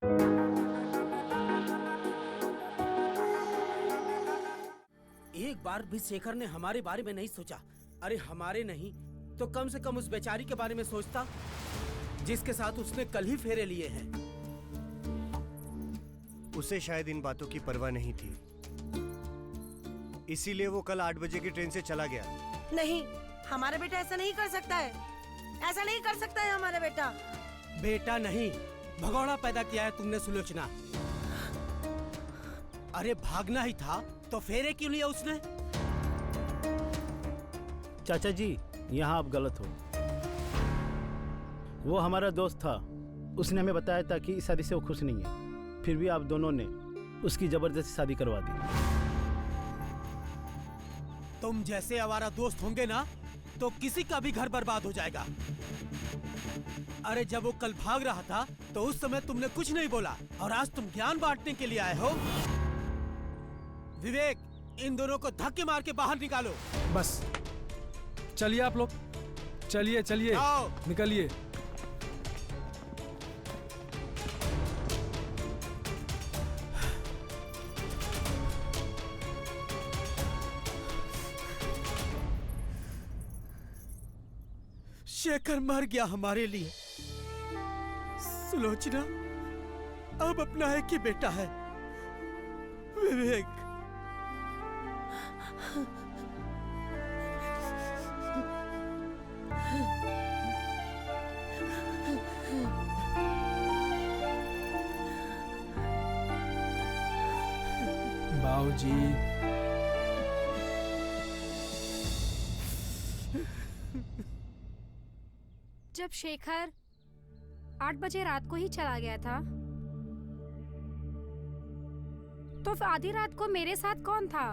एक बार भी शेखर ने हमारे बारे में नहीं सोचा। अरे हमारे नहीं तो कम से कम उस बेचारी के बारे में सोचता जिसके साथ उसने कल ही फेरे लिए हैं। उसे शायद इन बातों की परवाह नहीं थी, इसीलिए वो कल 8 बजे की ट्रेन से चला गया। नहीं, हमारा बेटा ऐसा नहीं कर सकता है, ऐसा नहीं कर सकता है हमारा बेटा। बेटा नहीं, भगोड़ा पैदा किया है तुमने सुलोचना। अरे भागना ही था तो फेरे क्यों लिया उसने? चाचा जी, यहाँ आप गलत हो। वो हमारा दोस्त था, उसने हमें बताया था कि इस शादी से वो खुश नहीं है, फिर भी आप दोनों ने उसकी जबरदस्ती शादी करवा दी। तुम जैसे आवारा दोस्त होंगे ना तो किसी का भी घर बर्बाद हो जाएगा। अरे जब वो कल भाग रहा था तो उस समय तुमने कुछ नहीं बोला और आज तुम ज्ञान बांटने के लिए आए हो। विवेक, इन दोनों को धक्के मार के बाहर निकालो। बस चलिए आप लोग, चलिए चलिए निकलिए। शेखर मर गया हमारे लिए। सुलोचना अब अपना एक ही बेटा है, विवेक। बाबूजी, जब शेखर 8 बजे रात को ही चला गया था तो फिर आधी रात को मेरे साथ कौन था?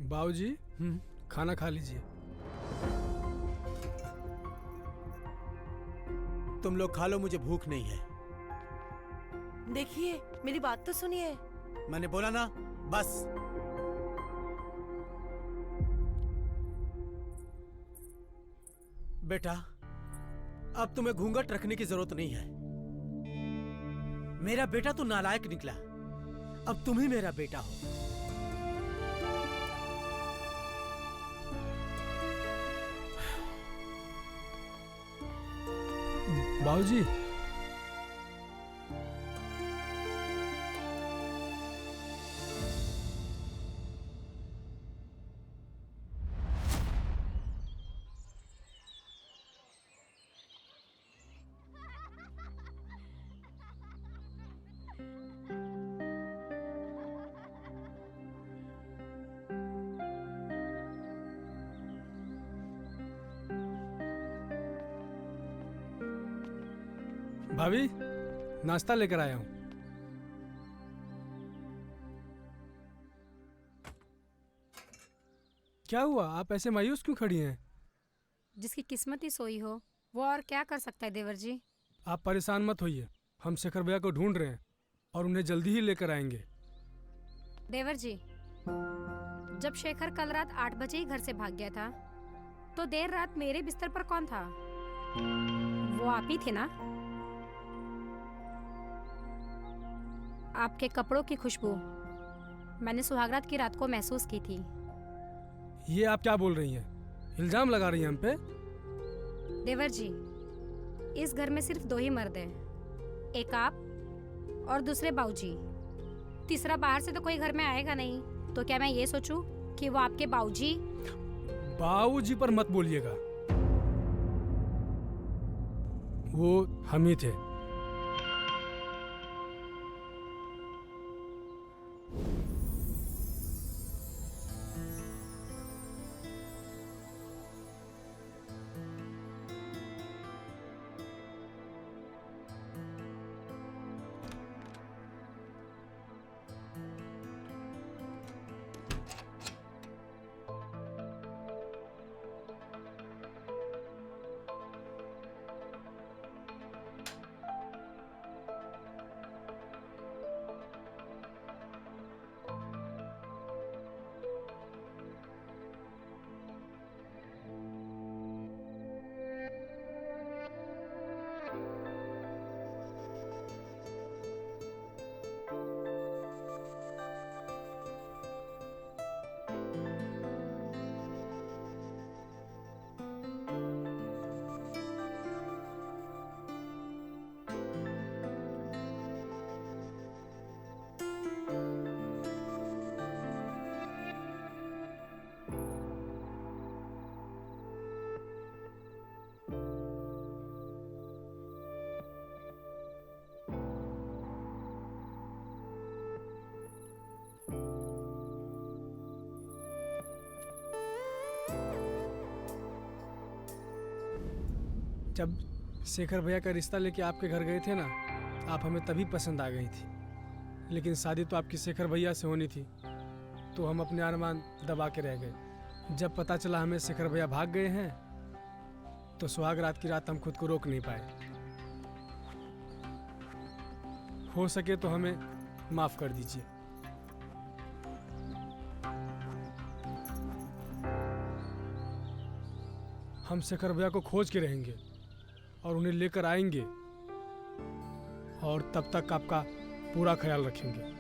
बाबूजी खाना खा लीजिए। तुम लोग खा लो, मुझे भूख नहीं है। देखिए, मेरी बात तो सुनिए। मैंने बोला ना, बस। बेटा, अब तुम्हें घूंघट रखने की जरूरत नहीं है। मेरा बेटा तो नालायक निकला, अब तुम ही मेरा बेटा हो। बाबूजी, भाभी नाश्ता लेकर आया हूँ। क्या हुआ, आप ऐसे मायूस क्यों खड़ी हैं? जिसकी किस्मत ही सोई हो वो और क्या कर सकता है देवर जी। आप परेशान मत होइए, हम शेखर भैया को ढूंढ रहे हैं और उन्हें जल्दी ही लेकर आएंगे। देवर जी, जब शेखर कल रात 8 बजे ही घर से भाग गया था तो देर रात मेरे बिस्तर पर कौन था? वो आप ही थे ना? आपके कपड़ों की खुशबू मैंने सुहागरात की रात को महसूस की थी। ये आप क्या बोल रही हैं? इल्जाम लगा रही हैं हम पे? देवर जी, इस घर में सिर्फ 2 ही मर्द हैं, एक आप और दूसरे बाऊजी। तीसरा बाहर से तो कोई घर में आएगा नहीं, तो क्या मैं ये सोचूं कि वो आपके बाऊजी? बाऊजी पर मत बोलिएगा, वो हम ही थे। जब शेखर भैया का रिश्ता लेके आपके घर गए थे ना, आप हमें तभी पसंद आ गई थी। लेकिन शादी तो आपकी शेखर भैया से होनी थी, तो हम अपने अरमान दबा के रह गए। जब पता चला हमें शेखर भैया भाग गए हैं, तो सुहाग रात की रात हम खुद को रोक नहीं पाए। हो सके तो हमें माफ कर दीजिए। हम शेखर भैया को खोज के रहेंगे और उन्हें लेकर आएंगे, और तब तक आपका पूरा ख्याल रखेंगे।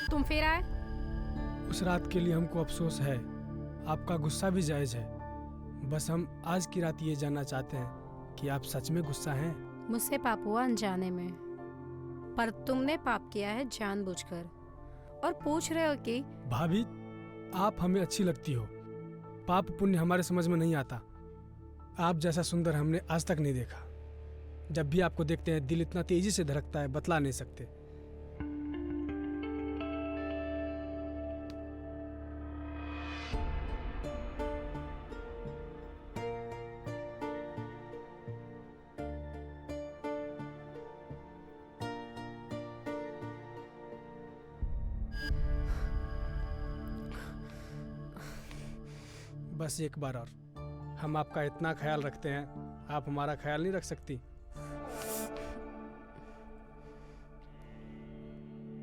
तुम फिर आए? उस रात के लिए हमको अफसोस है, आपका गुस्सा भी जायज है। बस हम आज की रात ये जानना चाहते हैं कि आप सच में गुस्सा हैं। मुझसे पाप हुआ अनजाने में, पर तुमने पाप किया है जानबूझकर, और पूछ रहे हो कि भाभी, आप हमें अच्छी लगती हो। पाप पुण्य हमारे समझ में नहीं आता। आप जैसा सुंदर हमने आज तक नहीं देखा। जब भी आपको देखते हैं दिल इतना तेजी से धड़कता है, बतला नहीं सकते। बस एक बार और, हम आपका इतना ख्याल रखते हैं, आप हमारा ख्याल नहीं रख सकती?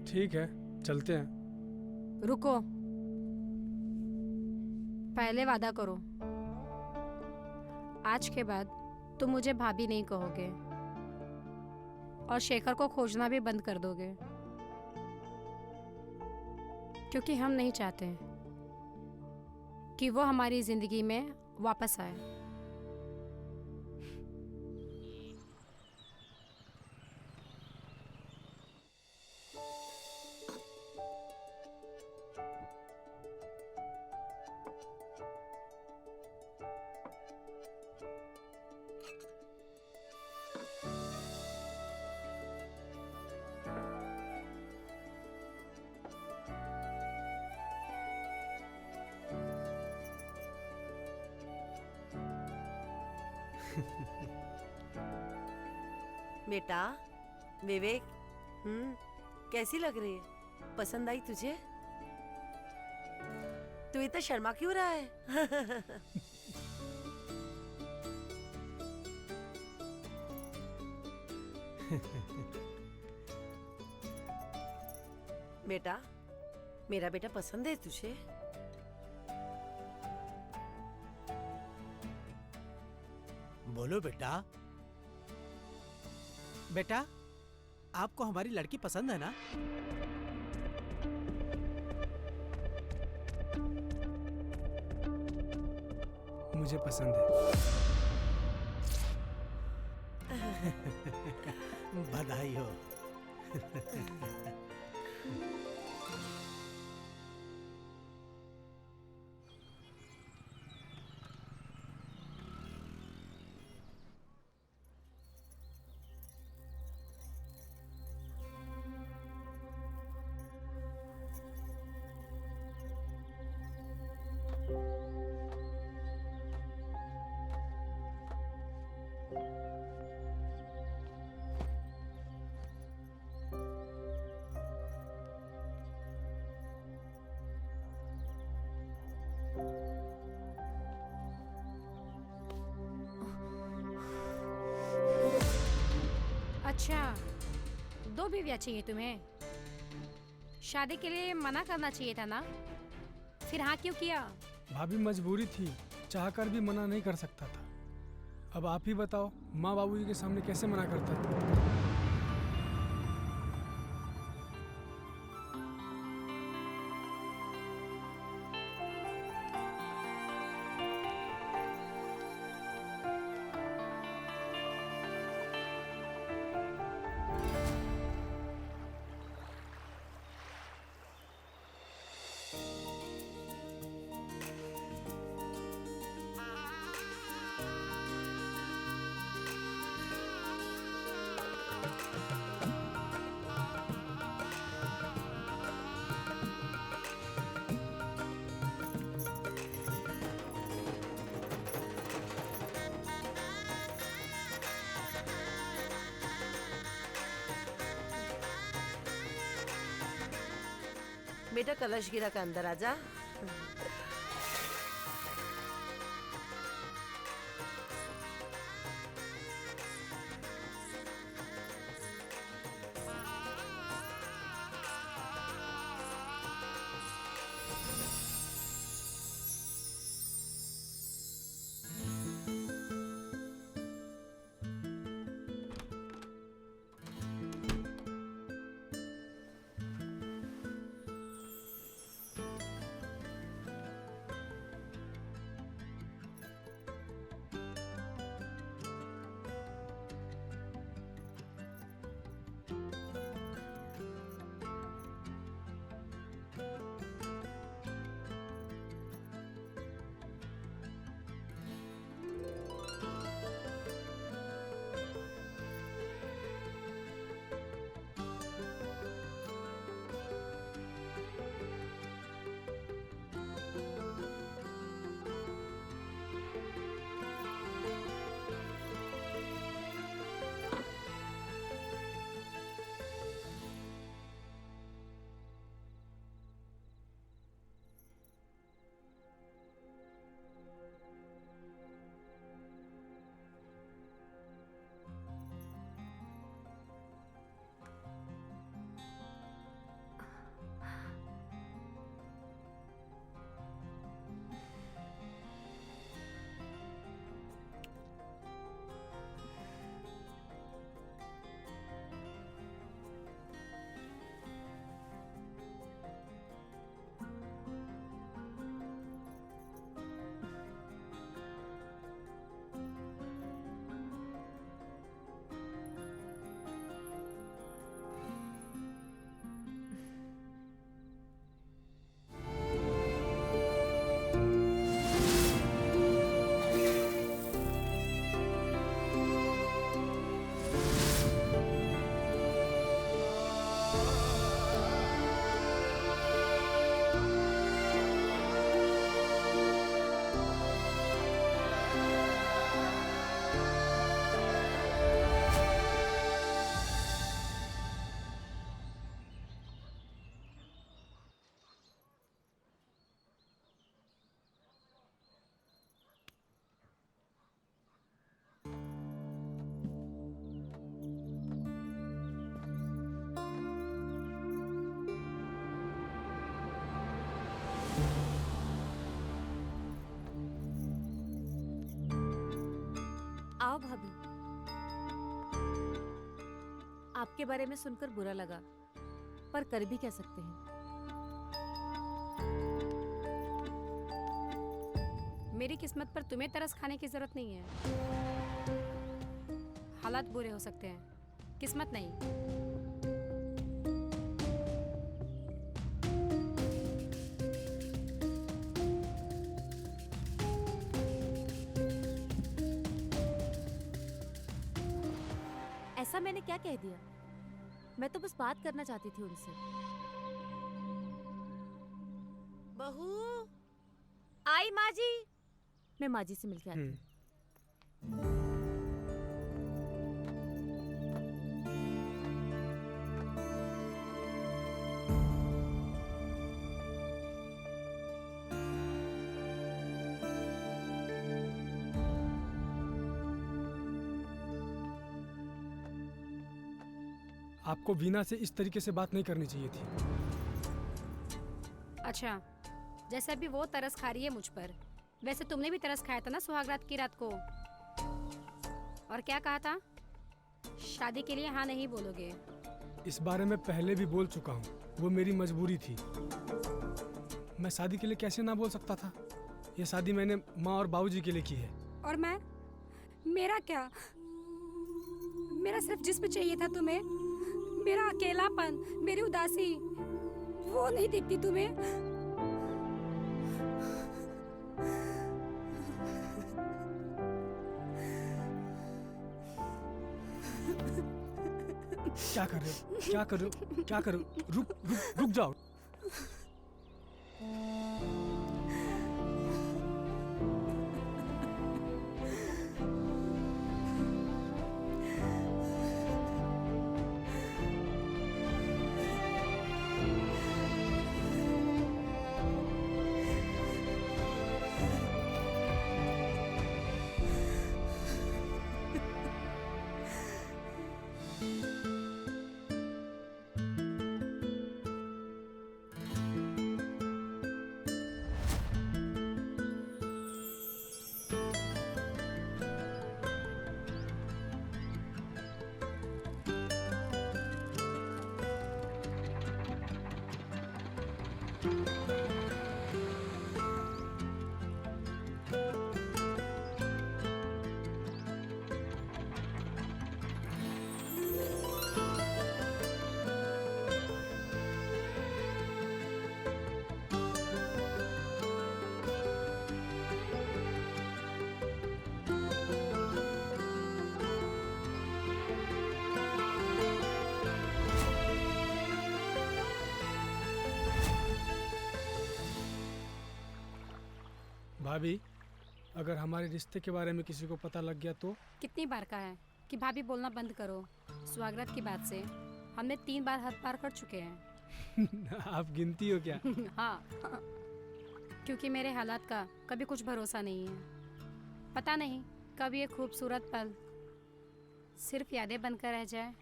ठीक है, चलते हैं। रुको, पहले वादा करो, आज के बाद तुम मुझे भाभी नहीं कहोगे और शेखर को खोजना भी बंद कर दोगे, क्योंकि हम नहीं चाहते कि वो हमारी जिंदगी में वापस आए। बेटा विवेक, कैसी लग रही है? पसंद आई तुझे? तू इतना शर्मा क्यों रहा है? बेटा, मेरा बेटा पसंद है तुझे? बोलो बेटा। बेटा, आपको हमारी लड़की पसंद है ना? मुझे पसंद है। बधाई हो। अच्छा, 2 बीवियाँ चाहिए तुम्हें? शादी के लिए मना करना चाहिए था ना, फिर हाँ क्यों किया? भाभी मजबूरी थी, चाहकर भी मना नहीं कर सकता था। अब आप ही बताओ, माँ बाबूजी के सामने कैसे मना करता था? बेटा कलश गिरा का अंदर आजा। आओ भाभी। आपके बारे में सुनकर बुरा लगा, पर कर भी क्या सकते हैं। मेरी किस्मत पर तुम्हें तरस खाने की जरूरत नहीं है। हालात बुरे हो सकते हैं, किस्मत नहीं। ऐसा मैंने क्या कह दिया? मैं तो बस बात करना चाहती थी उनसे। बहू, आई माँ जी। मैं माँ जी से मिलके आती हूँ। आपको वीना से इस तरीके से बात नहीं करनी चाहिए थी। अच्छा, जैसे अभी वो तरस खा रही है मुझ पर, वैसे तुमने भी तरस खाया था ना सुहागरात की रात को। और क्या कहा था? शादी के लिए हाँ नहीं बोलोगे। इस बारे में पहले भी बोल चुका हूँ, वो मेरी मजबूरी थी। मैं शादी के लिए कैसे ना बोल सकता था? ये शादी मैंने माँ और बाबूजी के लिए की है। और मैं, मेरा क्या? मेरा सिर्फ जिस्म चाहिए था तुम्हें, मेरा अकेलापन, मेरी उदासी, वो नहीं दिखती तुम्हें? क्या कर रहे हो? क्या कर रहे हो? क्या कर रहे हो? रुक रुक रुक जाओ। भाभी, अगर हमारे रिश्ते के बारे में किसी को पता लग गया तो? कितनी बार कहा है कि भाभी बोलना बंद करो। सुहागरात की बात से हमने 3 बार हद पार कर चुके हैं। आप गिनती हो क्या? हाँ, क्योंकि मेरे हालात का कभी कुछ भरोसा नहीं है। पता नहीं कब ये खूबसूरत पल सिर्फ यादें बनकर रह जाए।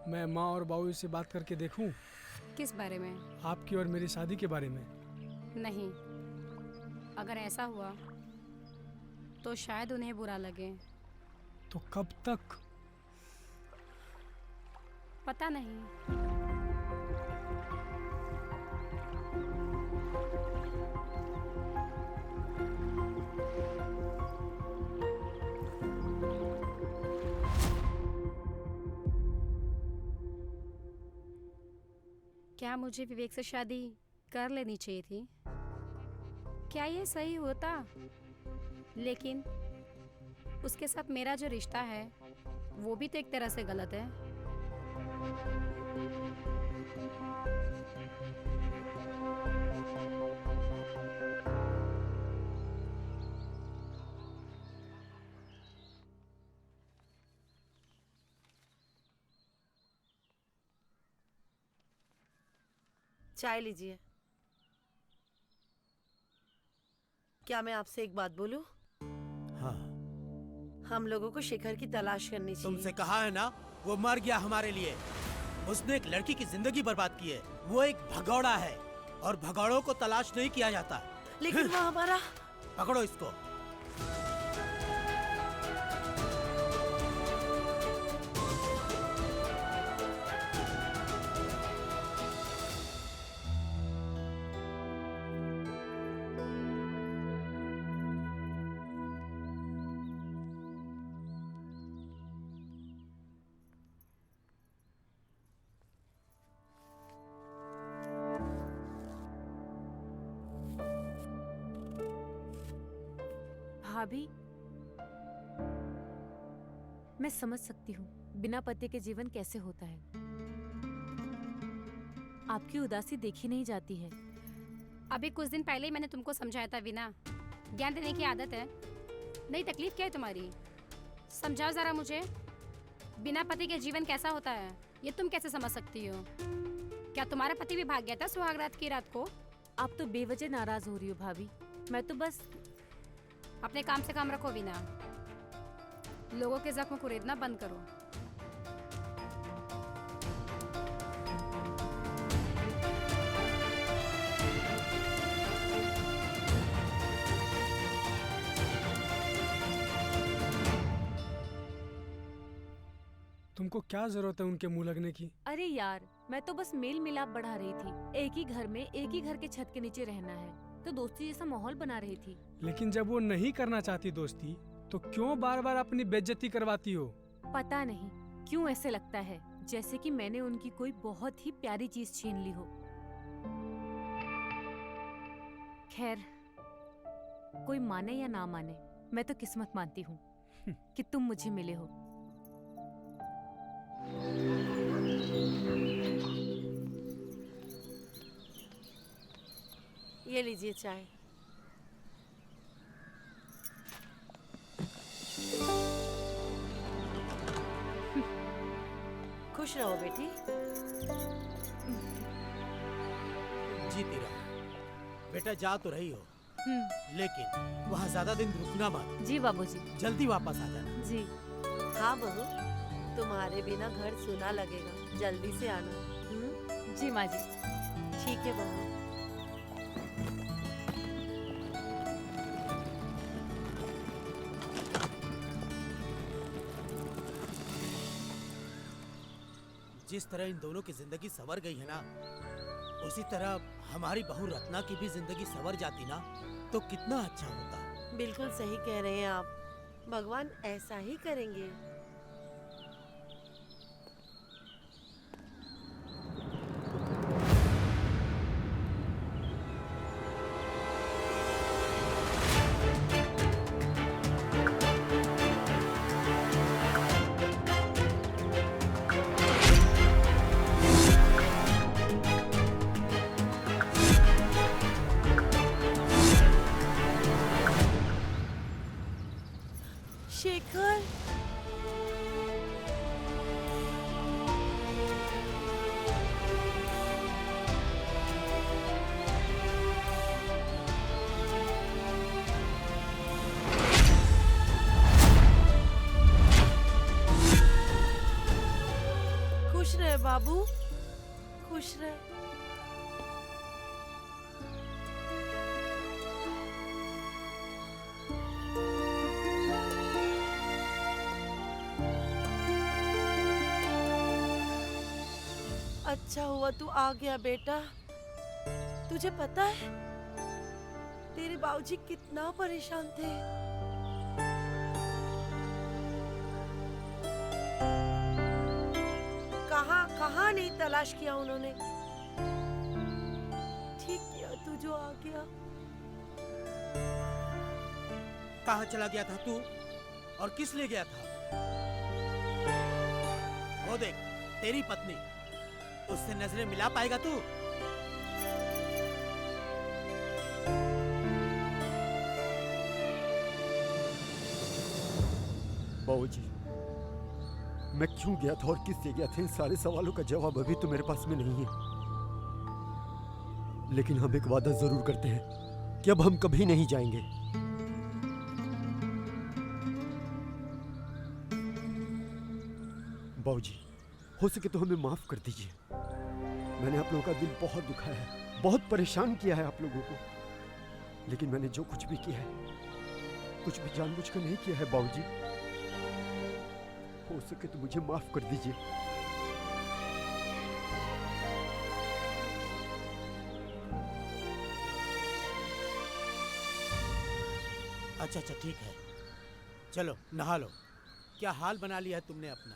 मैं माँ और बाबू से बात करके देखूं? किस बारे में? आपकी और मेरी शादी के बारे में। नहीं, अगर ऐसा हुआ तो शायद उन्हें बुरा लगे। तो कब तक? पता नहीं। क्या मुझे विवेक से शादी कर लेनी चाहिए थी? क्या ये सही होता? लेकिन उसके साथ मेरा जो रिश्ता है वो भी तो एक तरह से गलत है। चाय लीजिए। क्या मैं आपसे एक बात बोलूं? हाँ, हम लोगों को शेखर की तलाश करनी चाहिए। तुमसे कहा है ना, वो मर गया हमारे लिए। उसने एक लड़की की जिंदगी बर्बाद की है। वो एक भगौड़ा है और भगौड़ों को तलाश नहीं किया जाता। लेकिन वो हमारा। पकड़ो इसको। भाभी, मैं समझ सकती हूँ बिना पति के जीवन कैसे होता है। आपकी उदासी देखी नहीं जाती है। अभी कुछ दिन पहले ही मैंने तुमको समझाया था वीना, ज्ञान देने की आदत है। नहीं, तकलीफ क्या है तुम्हारी? समझाओ जरा मुझे, बिना पति के जीवन कैसा होता है ये तुम कैसे समझ सकती हो? क्या तुम्हारा पति भी भाग गया था सुहाग रात की रात को? आप तो बेवजह नाराज हो रही हो भाभी। मैं तो बस अपने काम से काम रखो वीना, लोगों के जख्म कुरेदना बंद करो। तुमको क्या जरूरत है उनके मुंह लगने की? अरे यार, मैं तो बस मेल मिलाप बढ़ा रही थी। एक ही घर में एक ही घर के छत के नीचे रहना है तो दोस्ती जैसा माहौल बना रही थी। लेकिन जब वो नहीं करना चाहती दोस्ती तो क्यों बार बार अपनी बेइज्जती करवाती हो? पता नहीं क्यों ऐसे लगता है जैसे कि मैंने उनकी कोई बहुत ही प्यारी चीज छीन ली हो। खैर, कोई माने या ना माने, मैं तो किस्मत मानती हूँ कि तुम मुझे मिले हो। ये लीजिए चाय। खुश रहो बेटी। जीती रहो। बेटा जा तो रही हो, लेकिन वहाँ ज्यादा दिन रुकना मत, जी बाबूजी। जल्दी वापस आ जाना। जी हाँ बहू, तुम्हारे बिना घर सुना लगेगा, जल्दी से आना। जी माँ जी। ठीक है बहू। जिस तरह इन दोनों की जिंदगी संवर गई है ना, उसी तरह हमारी बहू रत्ना की भी जिंदगी संवर जाती ना तो कितना अच्छा होता। बिल्कुल सही कह रहे हैं आप, भगवान ऐसा ही करेंगे। शेखर, खुश रहे बाबू, खुश रहे। अच्छा हुआ तू आ गया बेटा। तुझे पता है तेरे बाबूजी कितना परेशान थे। कहाँ कहाँ नहीं तलाश किया उन्होंने। ठीक किया तू जो आ गया। कहाँ चला गया था तू और किस लिए गया था? वो देख, तेरी पत्नी, उससे नजरें मिला पाएगा तू? बाबूजी, मैं क्यों गया था और किस लिए गया था, इन सारे सवालों का जवाब अभी तो मेरे पास में नहीं है। लेकिन हम एक वादा जरूर करते हैं कि अब हम कभी नहीं जाएंगे। बाबूजी, हो सके तो हमें माफ कर दीजिए। मैंने आप लोगों का दिल बहुत दुखाया है, बहुत परेशान किया है आप लोगों को। लेकिन मैंने जो कुछ भी किया है, कुछ भी जानबूझकर नहीं किया है बाबूजी। हो सके तो मुझे माफ कर दीजिए। अच्छा अच्छा ठीक है, चलो नहा लो। क्या हाल बना लिया है तुमने अपना।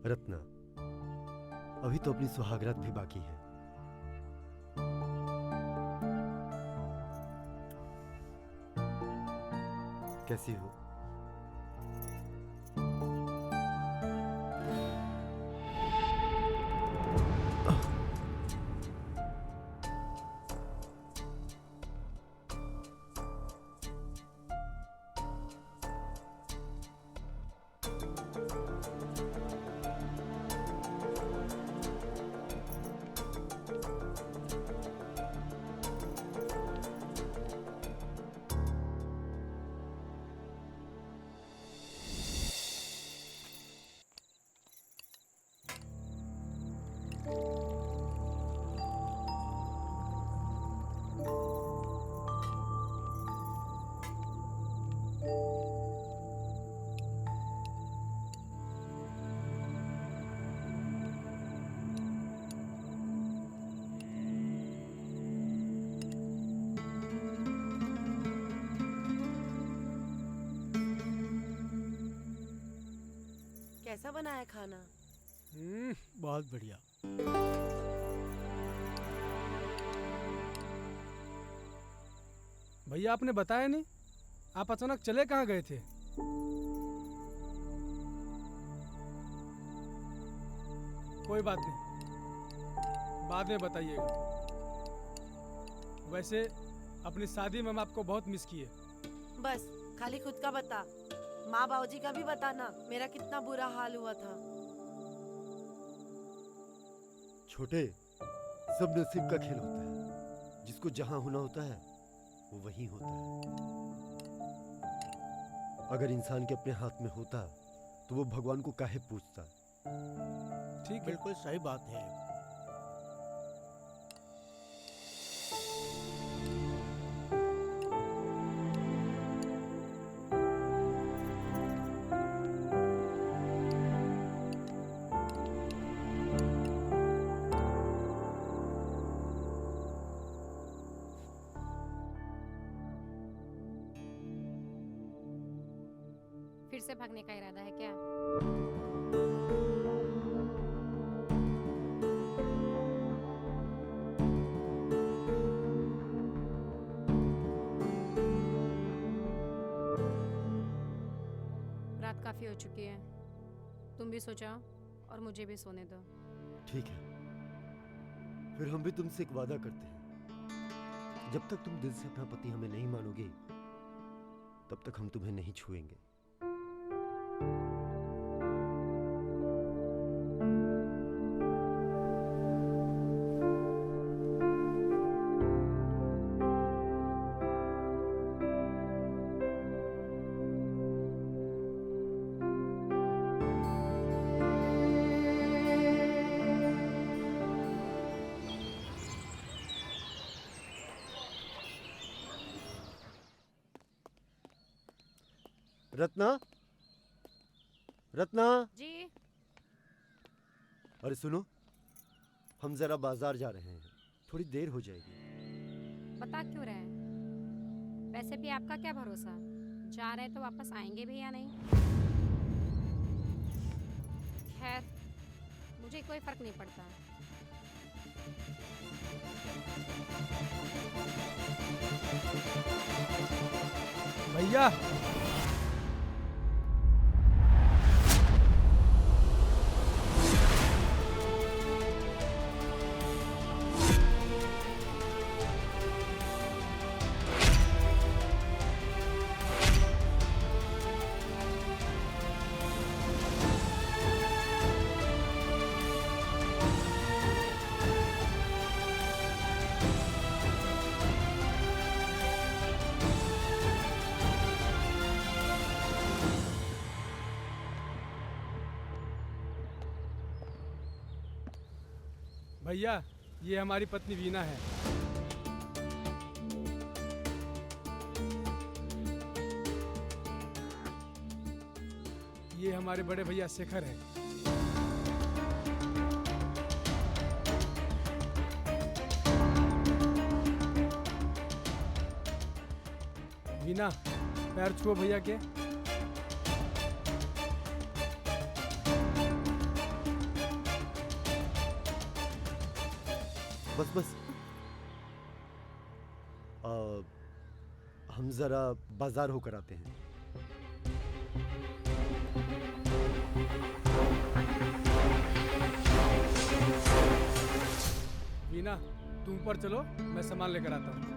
रत्ना, अभी तो अपनी सुहागरात भी बाकी है। कैसी हो? कैसा बना है खाना? बहुत बढ़िया। भैया आपने बताया नहीं, आप अचानक चले कहाँ गए थे? कोई बात नहीं, बाद में बताइएगा। वैसे अपनी शादी में हम आपको बहुत मिस किए। बस खाली खुद का बता, माँ बाबूजी का भी बताना मेरा कितना बुरा हाल हुआ था। छोटे, सब नसीब का खेल होता है। जिसको जहां होना होता है वो वहीं होता है। अगर इंसान के अपने हाथ में होता तो वो भगवान को काहे पूछता। ठीक, बिल्कुल सही बात है। फिर से भागने का इरादा है क्या? रात काफी हो चुकी है, तुम भी सो जाओ और मुझे भी सोने दो। ठीक है, फिर हम भी तुमसे एक वादा करते हैं। जब तक तुम दिल से अपना पति हमें नहीं मानोगे तब तक हम तुम्हें नहीं छुएंगे। रत्ना, रत्ना, जी। अरे सुनो, हम जरा बाजार जा रहे हैं, थोड़ी देर हो जाएगी। बता क्यों रहे हैं? वैसे भी आपका क्या भरोसा, जा रहे तो वापस आएंगे भी या नहीं। खैर, मुझे कोई फर्क नहीं पड़ता। भैया, भैया, ये हमारी पत्नी वीना है। ये हमारे बड़े भैया शेखर हैं। वीना, पैर छुओ भैया के। बस बस। हम जरा बाजार होकर आते हैं। वीना, तुम ऊपर चलो, मैं सामान लेकर आता हूँ।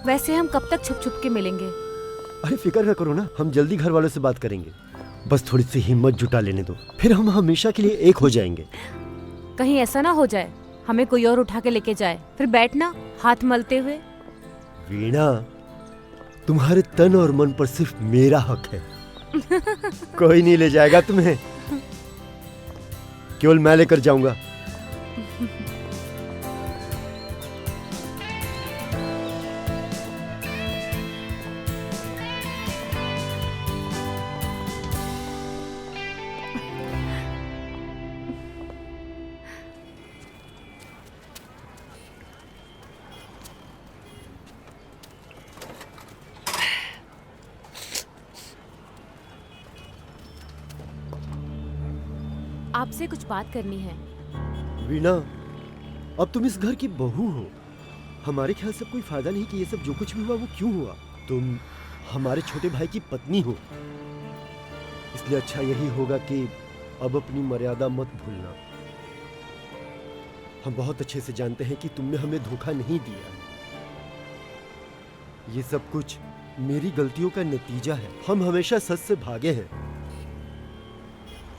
वैसे हम कब तक छुप छुप के मिलेंगे? अरे फिक्र न करो ना, हम जल्दी घर वालों से बात करेंगे। बस थोड़ी सी हिम्मत जुटा लेने दो, फिर हम हमेशा के लिए एक हो जाएंगे। कहीं ऐसा ना हो जाए हमें कोई और उठा के लेके जाए, फिर बैठना हाथ मलते हुए। वीणा, तुम्हारे तन और मन पर सिर्फ मेरा हक है। कोई नहीं ले जाएगा तुम्हें, केवल मैं लेकर जाऊंगा। आपसे कुछ बात करनी है। वीणा, अब तुम इस घर की बहू हो। हमारे ख्याल से कोई फायदा नहीं कि ये सब जो कुछ भी हुआ वो क्यों हुआ। तुम हमारे छोटे भाई की पत्नी हो, इसलिए अच्छा यही होगा कि अब अपनी मर्यादा मत भूलना। हम बहुत अच्छे से जानते हैं कि तुमने हमें धोखा नहीं दिया। ये सब कुछ मेरी गलतियों का नतीजा है। हम हमेशा सच से भागे हैं।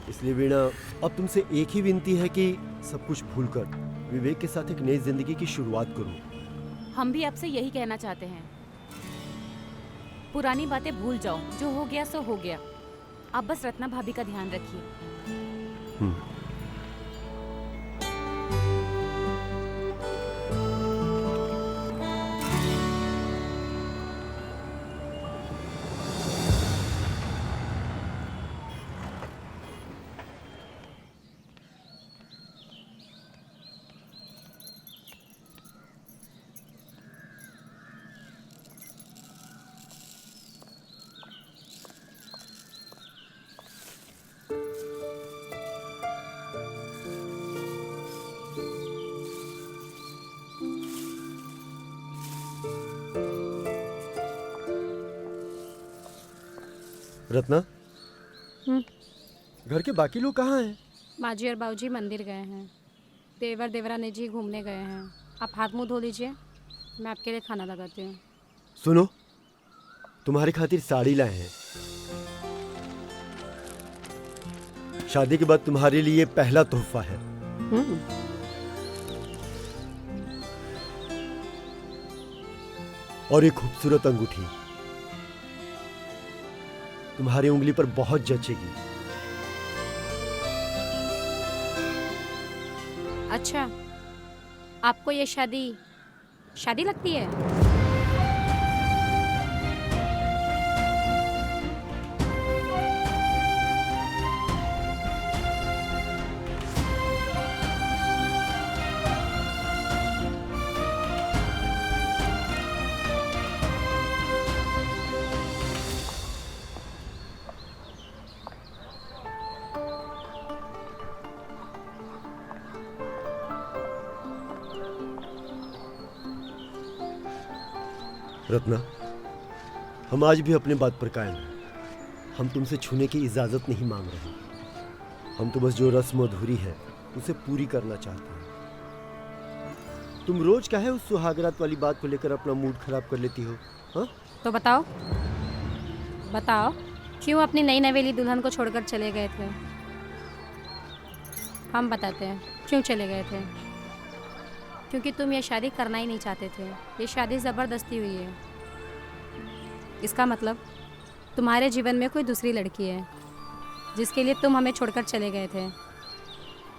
इसलिए वीणा, अब तुमसे एक ही विनती है कि सब कुछ भूलकर विवेक के साथ एक नई जिंदगी की शुरुआत करो। हम भी आपसे यही कहना चाहते हैं। पुरानी बातें भूल जाओ, जो हो गया सो हो गया। आप बस रत्ना भाभी का ध्यान रखिए। रत्ना, घर के बाकी लोग कहाँ हैं? माँ जी और बाबूजी मंदिर गए हैं। देवर देवरानी जी घूमने गए हैं। आप हाथ मुंह धो लीजिए, मैं आपके लिए खाना लगाती हूँ। सुनो, तुम्हारी खातिर साड़ी लाए हैं। शादी के बाद तुम्हारे लिए पहला तोहफा है। और एक खूबसूरत अंगूठी तुम्हारी उंगली पर बहुत जचेगी। अच्छा, आपको ये शादी लगती है? रत्ना, हम आज भी अपने बात पर कायम हैं। हम तुमसे छूने की इजाजत नहीं मांग रहे। हम तो बस जो रस्म अधूरी है उसे पूरी करना चाहते हैं। तुम रोज काहे उस सुहागरात वाली बात को लेकर अपना मूड खराब कर लेती हो? हाँ? तो बताओ क्यों अपनी नई नवेली दुल्हन को छोड़कर चले गए थे? हम बताते हैं क्यों चले गए थे। क्योंकि तुम ये शादी करना ही नहीं चाहते थे। ये शादी ज़बरदस्ती हुई है। इसका मतलब तुम्हारे जीवन में कोई दूसरी लड़की है जिसके लिए तुम हमें छोड़कर चले गए थे।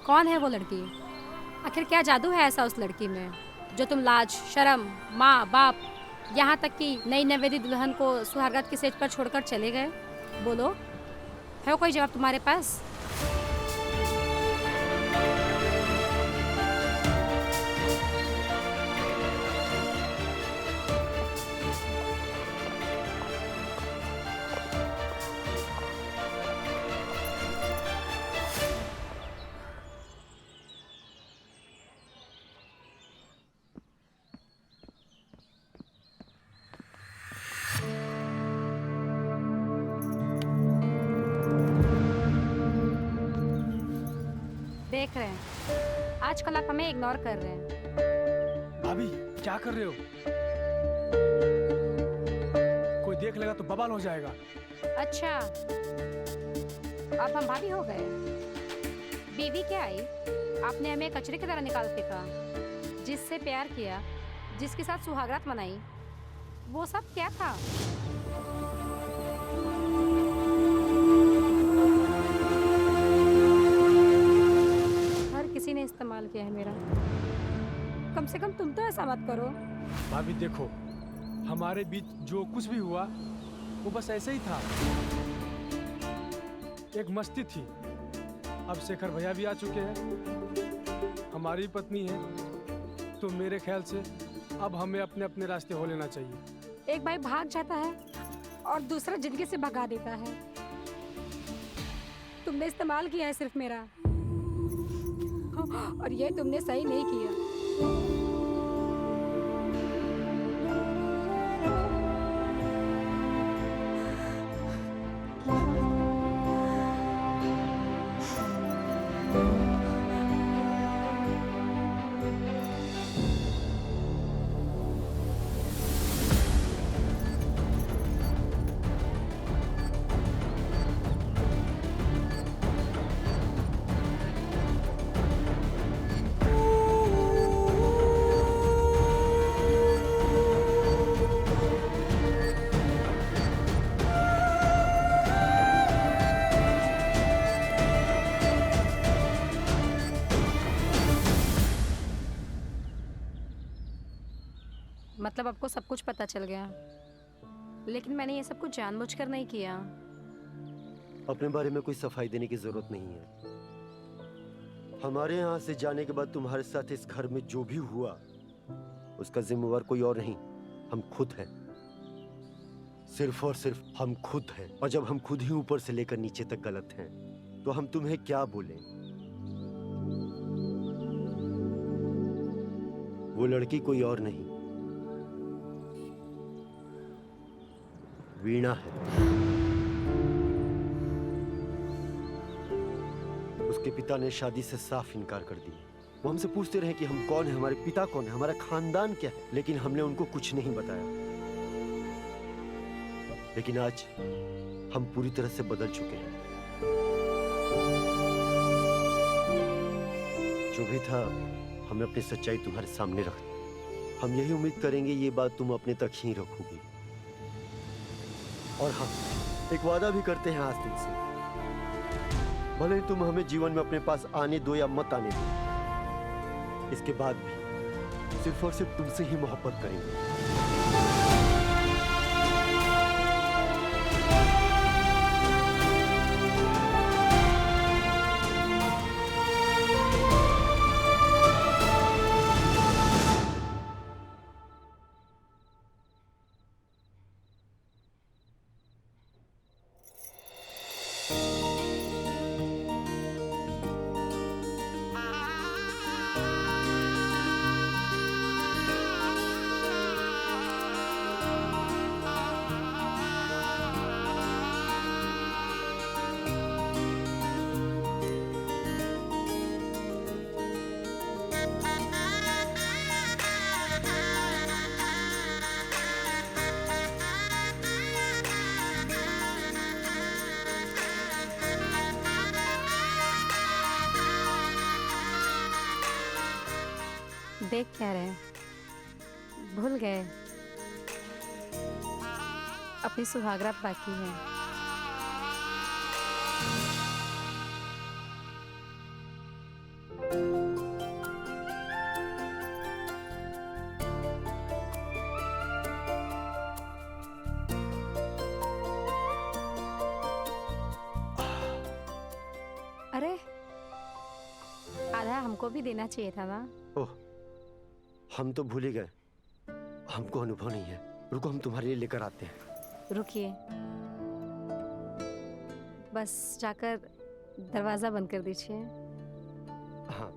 कौन है वो लड़की? आखिर क्या जादू है ऐसा उस लड़की में जो तुम लाज, शर्म, माँ बाप, यहाँ तक कि नई नवेली दुल्हन को सुहागरात की सेज पर छोड़कर चले गए? बोलो, है कोई जवाब तुम्हारे पास? देख रहे हैं आजकल आप हमें इग्नोर कर रहे हैं। भाभी क्या कर रहे हो? कोई देख लेगा तो बवाल हो जाएगा। अच्छा, अब हम भाभी हो गए। बीवी क्या आई? आपने हमें कचरे की तरह निकाल फेंका। जिससे प्यार किया, जिसके साथ सुहागरात मनाई, वो सब क्या था? किसी ने इस्तेमाल किया है मेरा। कम से कम तुम तो ऐसा मत करो। भाभी देखो, हमारे बीच जो कुछ भी हुआ वो बस ऐसे ही था। एक मस्ती थी। अब शेखर भैया भी आ चुके हैं, हमारी पत्नी है, तो मेरे ख्याल से अब हमें अपने अपने रास्ते हो लेना चाहिए। एक भाई भाग जाता है और दूसरा जिंदगी से भगा देता है। तुमने इस्तेमाल किया है सिर्फ मेरा, और ये तुमने सही नहीं किया। मतलब आपको सब कुछ पता चल गया, लेकिन मैंने ये सब कुछ जानबूझकर नहीं किया। अपने बारे में कोई सफाई देने की जरूरत नहीं है। हमारे यहाँ से जाने के बाद तुम्हारे साथ इस घर में जो भी हुआ उसका जिम्मेवार कोई और नहीं, हम खुद हैं। सिर्फ और सिर्फ हम खुद हैं। और जब हम खुद ही ऊपर से लेकर नीचे तक गलत हैं तो हम तुम्हें क्या बोलें? वो लड़की कोई और नहीं, वीणा है। उसके पिता ने शादी से साफ इनकार कर दिया। वो हमसे पूछते रहे कि हम कौन है, हमारे पिता कौन है, हमारा खानदान क्या है, लेकिन हमने उनको कुछ नहीं बताया। लेकिन आज हम पूरी तरह से बदल चुके हैं। जो भी था हमने अपनी सच्चाई तुम्हारे सामने रख दी। हम यही उम्मीद करेंगे ये बात तुम अपने तक ही रखोगी। और हाँ, एक वादा भी करते हैं आज तुमसे, भले ही तुम हमें जीवन में अपने पास आने दो या मत आने दो, इसके बाद भी सिर्फ और सिर्फ तुमसे ही मोहब्बत करेंगे। देख क्या रहे, भूल गए अपनी सुहागरात बाकी है। अरे आधा हमको भी देना चाहिए था ना। ओह, हम तो भूल ही गए, हमको अनुभव नहीं है। रुको, हम तुम्हारे लिए लेकर आते हैं। रुकिए, बस जाकर दरवाजा बंद कर दीजिए। हाँ।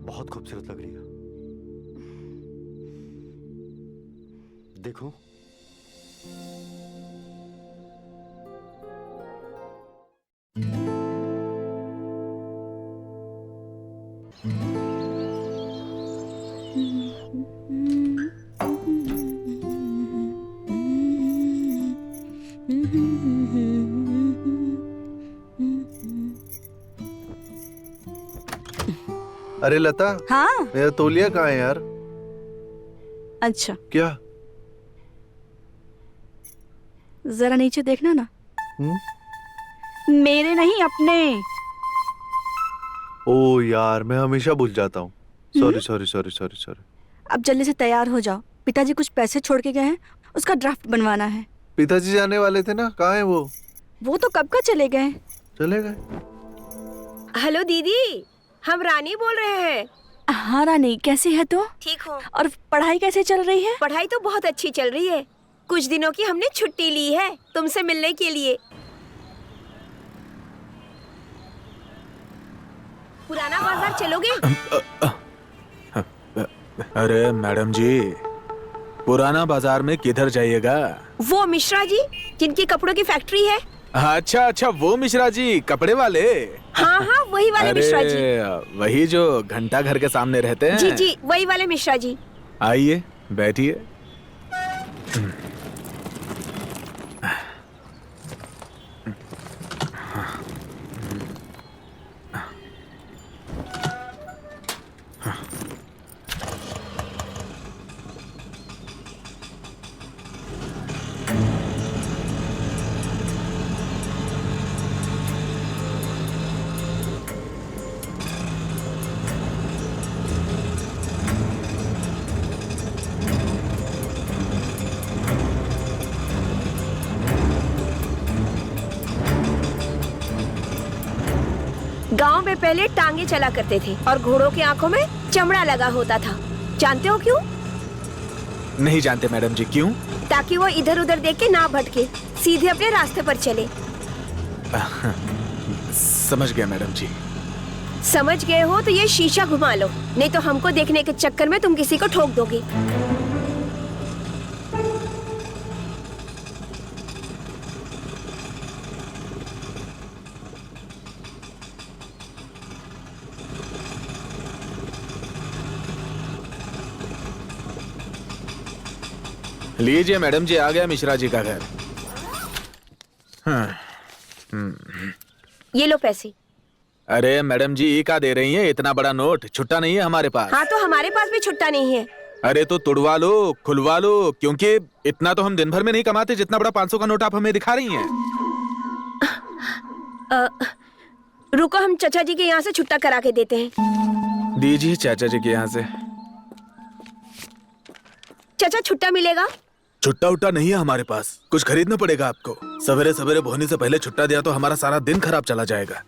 बहुत खूबसूरत लग रही हो। देखो, अरे लता, हाँ मेरा तौलिया कहाँ है यार? अच्छा, क्या? जरा नीचे देखना ना। मेरे नहीं, अपने। ओ यार, मैं हमेशा भूल जाता हूँ। Sorry sorry sorry sorry sorry. अब जल्दी से तैयार हो जाओ, पिताजी कुछ पैसे छोड़ के गए हैं, उसका ड्राफ्ट बनवाना है। पिताजी जाने वाले थे ना, कहाँ है वो? वो तो कब का चले गए। चले गए। हेलो दीदी, हम रानी बोल रहे हैं। हाँ रानी, कैसी है तू? ठीक हो? और पढ़ाई कैसे चल रही है? पढ़ाई तो बहुत अच्छी चल रही है। कुछ दिनों की हमने छुट्टी ली है तुमसे मिलने के लिए। पुराना बाजार चलोगे? अरे मैडम जी, पुराना बाजार में किधर जाइएगा? वो मिश्रा जी जिनकी कपड़ों की फैक्ट्री है। अच्छा अच्छा, वो मिश्रा जी, कपड़े वाले। हाँ हाँ, वही वाले मिश्रा जी। वही जो घंटा घर के सामने रहते हैं। जी जी, वही वाले मिश्रा जी। आइए, बैठिए। गांव में पहले टांगे चला करते थे और घोड़ों की आंखों में चमड़ा लगा होता था। जानते हो क्यों? नहीं जानते मैडम जी, क्यों? ताकि वो इधर उधर देख के ना भटके, सीधे अपने रास्ते पर चले। समझ गया मैडम जी। समझ गए हो तो ये शीशा घुमा लो, नहीं तो हमको देखने के चक्कर में तुम किसी को ठोक दोगे। लीजिए मैडम जी, आ गया मिश्रा जी का घर। ये लो पैसे। अरे मैडम जी, ये क्या दे रही हैं? इतना बड़ा नोट छुट्टा नहीं है हमारे पास। हाँ तो हमारे पास भी छुट्टा नहीं है। अरे तो तुड़वा लो, खुलवा लो, क्योंकि इतना तो हम दिन भर में नहीं कमाते जितना बड़ा 500 का नोट आप हमें दिखा रही हैं। रुको, हम चाचा जी के यहाँ से छुट्टा करा के देते हैं। दीजिए चाचा जी के यहाँ से। चाचा छुट्टा मिलेगा? छुट्टा उट्टा नहीं है हमारे पास, कुछ खरीदना पड़ेगा आपको। सवेरे सवेरे भोने से पहले छुट्टा दिया तो हमारा सारा दिन खराब चला जाएगा।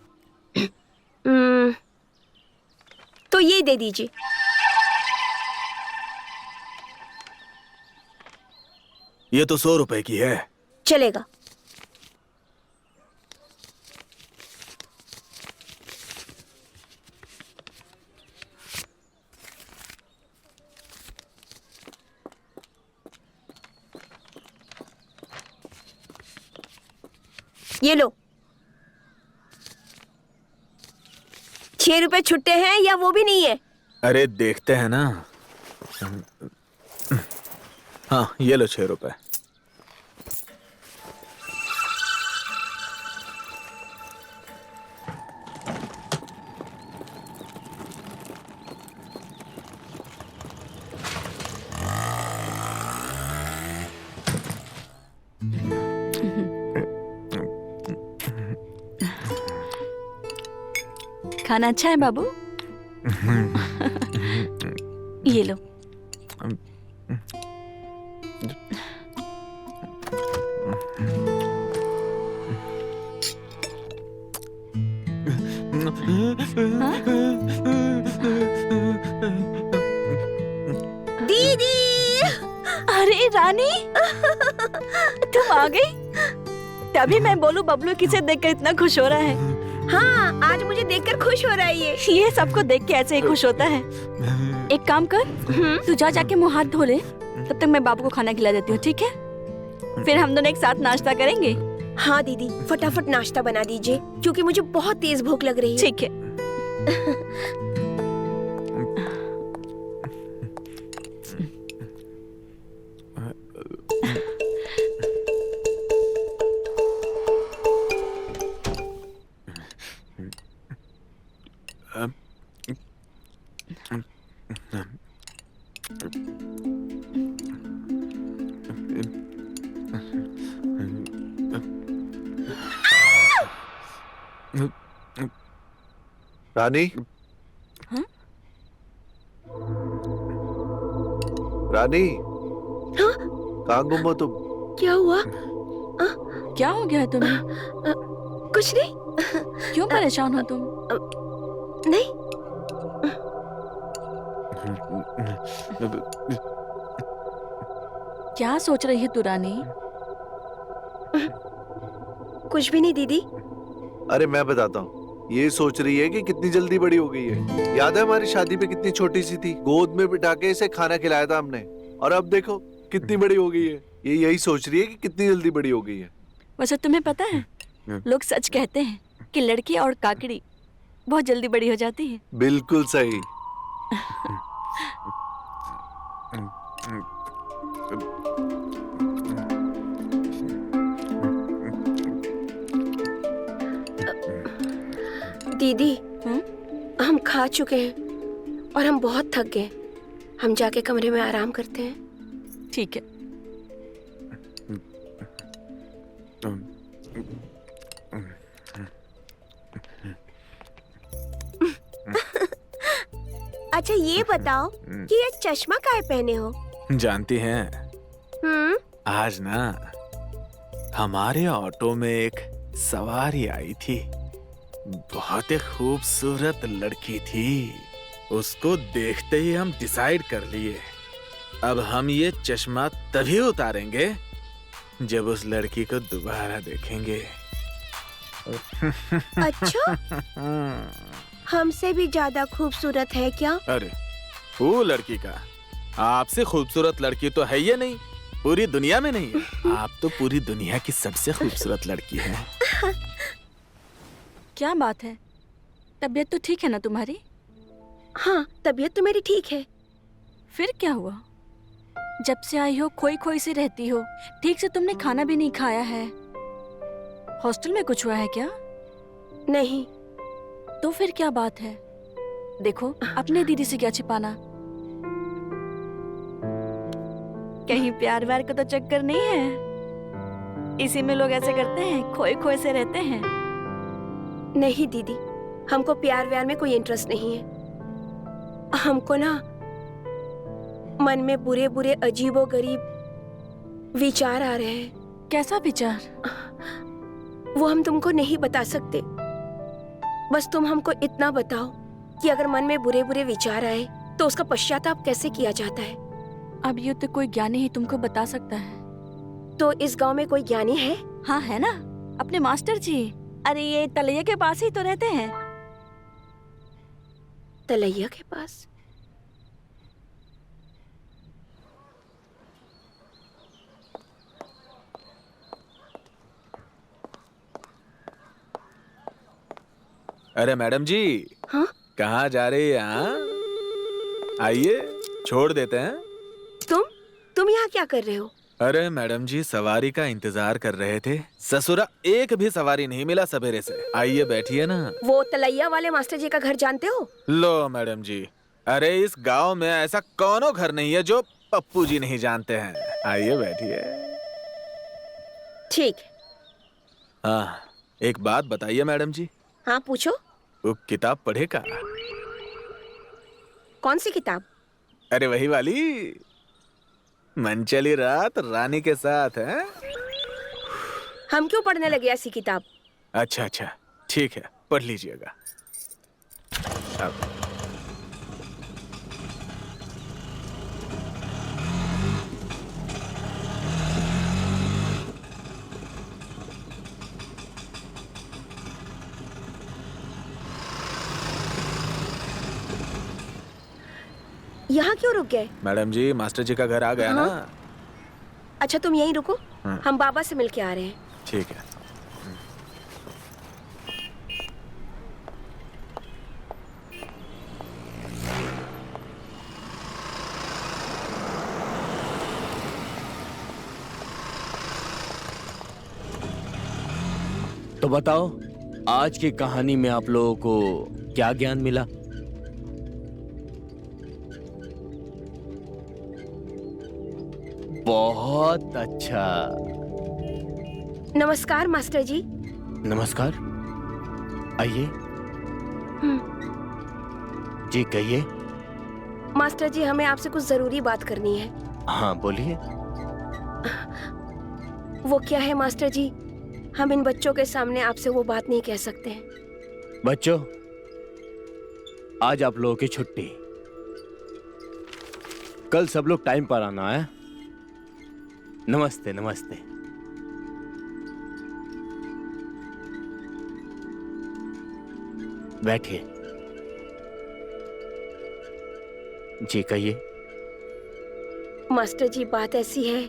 तो ये दे दीजिए। ये तो 100 रुपए की है। चलेगा। ये लो। 6 रुपए छुट्टे हैं या वो भी नहीं है? अरे देखते हैं ना। हाँ ये लो 6 रुपए। खाना अच्छा है बाबू? ये लो। दीदी! अरे रानी, तुम आ गई? तभी मैं बोलूं बबलू किसे देखकर इतना खुश हो रहा है। हाँ, आज मुझे देखकर खुश हो रहा है ये सबको देख के ऐसे ही खुश होता है। एक काम कर, तू जाके मुंह हाथ धो ले, तब तक मैं बाबू को खाना खिला देती हूँ, ठीक है? फिर हम दोनों एक साथ नाश्ता करेंगे। हाँ दीदी, फटाफट नाश्ता बना दीजिए क्योंकि मुझे बहुत तेज भूख लग रही है। ठीक है। रानी? हाँ? रानी? हाँ? कहाँ गुम हो तुम? क्या हुआ? क्या हो गया तुम्हें? कुछ नहीं। क्यों परेशान हो तुम? नहीं। क्या सोच रही है तू रानी? कुछ भी नहीं दीदी। अरे मैं बताता हूँ। ये सोच रही है कि कितनी जल्दी बड़ी हो गई है। याद है हमारी शादी पे कितनी छोटी सी थी, गोद में बिठा के इसे खाना खिलाया था हमने, और अब देखो कितनी बड़ी हो गई है। ये यही सोच रही है कि कितनी जल्दी बड़ी हो गई है। वैसे तुम्हें पता है, लोग सच कहते हैं कि लड़की और काकड़ी बहुत जल्दी बड़ी हो जाती है। बिल्कुल सही। दीदी, हम खा चुके हैं और हम बहुत थक गए। हम जाके कमरे में आराम करते हैं। ठीक है। अच्छा ये बताओ कि ये चश्मा काहे पहने हो? जानती हैं, आज ना हमारे ऑटो में एक सवारी आई थी। बहुत ही खूबसूरत लड़की थी। उसको देखते ही हम डिसाइड कर लिए, अब हम ये चश्मा तभी उतारेंगे जब उस लड़की को दोबारा देखेंगे। अच्छा, हमसे भी ज्यादा खूबसूरत है क्या? अरे वो लड़की का, आपसे खूबसूरत लड़की तो है ही नहीं, पूरी दुनिया में नहीं है। आप तो पूरी दुनिया की सबसे खूबसूरत लड़की हैं। क्या बात है, तबीयत तो ठीक है ना तुम्हारी? हाँ, तबीयत तो मेरी ठीक है। फिर क्या हुआ? जब से आई हो खोई खोई सी रहती हो, ठीक से तुमने खाना भी नहीं खाया है। हॉस्टल में कुछ हुआ है क्या? नहीं। तो फिर क्या बात है? देखो, अपने दीदी से क्या छिपाना। कहीं प्यार व्यार का तो चक्कर नहीं है? इसी में लोग ऐसे करते हैं, खोए खोए से रहते हैं। नहीं दीदी, हमको प्यार व्यार में कोई इंटरेस्ट नहीं है। हमको ना मन में बुरे बुरे अजीबो गरीब विचार आ रहे हैं। कैसा विचार? वो हम तुमको नहीं बता सकते। बस तुम हमको इतना बताओ कि अगर मन में बुरे बुरे विचार आए तो उसका पश्चाताप कैसे किया जाता है? अब ये तो कोई ज्ञानी ही तुमको बता सकता है। तो इस गांव में कोई ज्ञानी है? हाँ है ना, अपने मास्टर जी। अरे ये तलैया के पास ही तो रहते हैं। तलैया के पास? अरे मैडम जी, हाँ? कहाँ जा रही है? हाँ? आइए, छोड़ देते हैं। तुम यहाँ क्या कर रहे हो? अरे मैडम जी, सवारी का इंतजार कर रहे थे। ससुरा एक भी सवारी नहीं मिला सवेरे से। आइए बैठिए ना। वो तलैया वाले मास्टर जी का घर जानते हो? लो मैडम जी, अरे इस गांव में ऐसा कौनो घर नहीं है जो पप्पू जी नहीं जानते हैं। आइए बैठिए। ठीक है। हाँ, एक बात बताइए मैडम जी। हाँ पूछो। वो किताब पढ़े का? कौन सी किताब? अरे वही वाली, मन चली रात रानी के साथ है। हम क्यों पढ़ने लगे ऐसी किताब? अच्छा अच्छा, ठीक है, पढ़ लीजिएगा। अब यहाँ क्यों रुक गए? मैडम जी, मास्टर जी का घर आ गया ना। अच्छा तुम यहीं रुको, हम बाबा से मिलके आ रहे हैं। ठीक है। तो बताओ, आज की कहानी में आप लोगों को क्या ज्ञान मिला? बहुत अच्छा। नमस्कार मास्टर जी। नमस्कार, आइए। जी कहिए। मास्टर जी, हमें आपसे कुछ जरूरी बात करनी है। हाँ बोलिए। वो क्या है मास्टर जी, हम इन बच्चों के सामने आपसे वो बात नहीं कह सकते हैं। बच्चों, आज आप लोगों की छुट्टी। कल सब लोग टाइम पर आना है। नमस्ते नमस्ते। बैठिए। जी कहिए। मास्टर जी, बात ऐसी है,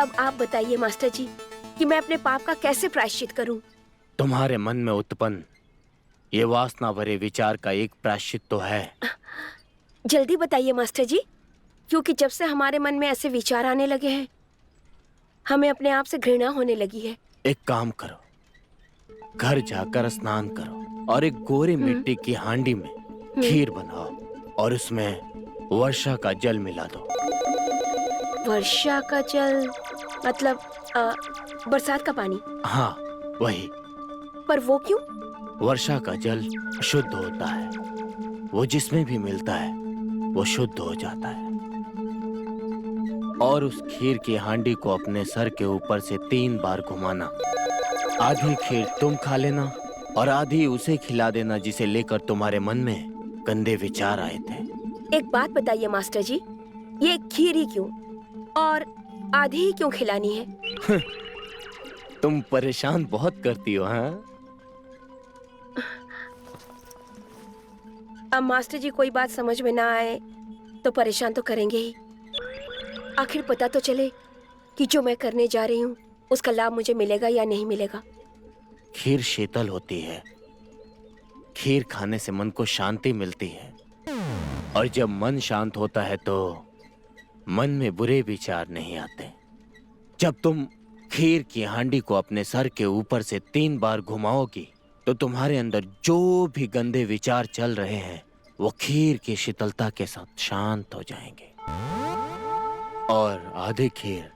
अब आप बताइए मास्टर जी कि मैं अपने पाप का कैसे प्रायश्चित करूं? तुम्हारे मन में उत्पन्न ये वासना भरे विचार का एक प्रायश्चित तो है। जल्दी बताइए मास्टर जी, क्योंकि जब से हमारे मन में ऐसे विचार आने लगे हैं, हमें अपने आप से घृणा होने लगी है। एक काम करो, घर जाकर स्नान करो और एक गोरे मिट्टी की हांडी में खीर बनाओ और उसमें वर्षा का जल मिला दो। वर्षा का जल मतलब बरसात का पानी? हाँ वही। पर वो क्यों? वर्षा का जल शुद्ध होता है, वो जिसमें भी मिलता है वो शुद्ध हो जाता है। और उस खीर की हांडी को अपने सर के ऊपर से 3 बार घुमाना। आधी खीर तुम खा लेना और आधी उसे खिला देना जिसे लेकर तुम्हारे मन में गंदे विचार आए थे। एक बात बताइए मास्टर जी, ये खीर ही क्यों और आधी ही क्यों खिलानी है? तुम परेशान बहुत करती हो, हाँ? अब मास्टर जी कोई बात समझ में ना आए तो परेशान तो करेंगे ही। आखिर पता तो चले कि जो मैं करने जा रही हूँ उसका लाभ मुझे मिलेगा या नहीं मिलेगा। खीर शीतल होती है, खीर खाने से मन को शांति मिलती है, और जब मन शांत होता है तो मन में बुरे विचार नहीं आते। जब तुम खीर की हांडी को अपने सर के ऊपर से 3 बार घुमाओगी तो तुम्हारे अंदर जो भी गंदे विचार चल रहे हैं वो खीर की शीतलता के साथ शांत हो जाएंगे। और आधी खीर